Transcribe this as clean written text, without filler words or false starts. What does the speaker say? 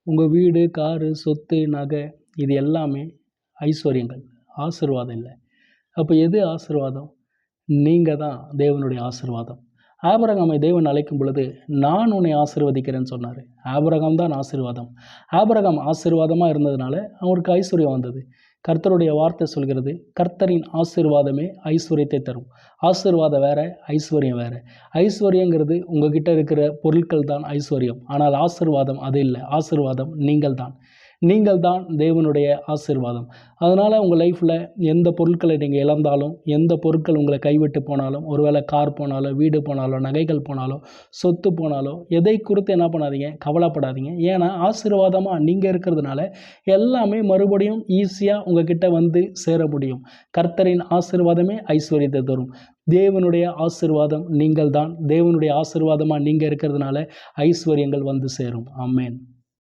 உங்கள் வீடு, காரு, சொத்து, நகை இது எல்லாமே ஐஸ்வர்யங்கள், ஆசீர்வாதம் இல்லை. அப்போ எது ஆசீர்வாதம்? நீங்கள் தான் தேவனுடைய ஆசீர்வாதம். ஆபிரகாமை தேவன் அழைக்கும் பொழுது, நான் உன்னை ஆசீர்வதிக்கிறேன்னு சொன்னார். ஆபிரகாம் தான் ஆசீர்வாதம். ஆபிரகாம் ஆசீர்வாதமாக இருந்ததுனால அவருக்கு ஐஸ்வர்யம் வந்தது. கர்த்தருடைய வார்த்தை சொல்கிறது, கர்த்தரின் ஆசீர்வாதமே ஐஸ்வர்யத்தை தரும். ஆசீர்வாதம் வேற, ஐஸ்வர்யம் வேற. ஐஸ்வர்யங்கிறது உங்ககிட்ட இருக்கிற பொருட்கள் தான் ஐஸ்வர்யம். ஆனால் ஆசீர்வாதம் அது இல்லை. ஆசீர்வாதம் நீங்கள் தான். நீங்கள் தான் தேவனுடைய ஆசீர்வாதம். அதனால் உங்கள் லைஃப்பில் எந்த பொருட்களை நீங்கள் இழந்தாலும், எந்த பொருட்கள் உங்களை கைவிட்டு போனாலும், ஒருவேளை கார் போனாலோ, வீடு போனாலோ, நகைகள் போனாலோ, சொத்து போனாலோ, எதை குறித்து என்ன பண்ணாதீங்க, கவலைப்படாதீங்க. ஏன்னா ஆசீர்வாதமாக நீங்கள் இருக்கிறதுனால எல்லாமே மறுபடியும் ஈஸியாக உங்ககிட்ட வந்து சேர முடியும். கர்த்தரின் ஆசீர்வாதமே ஐஸ்வர்யத்தை தரும். தேவனுடைய ஆசீர்வாதம் நீங்கள் தான். தேவனுடைய ஆசீர்வாதமாக நீங்கள் இருக்கிறதுனால ஐஸ்வர்யங்கள் வந்து சேரும். ஆமென்.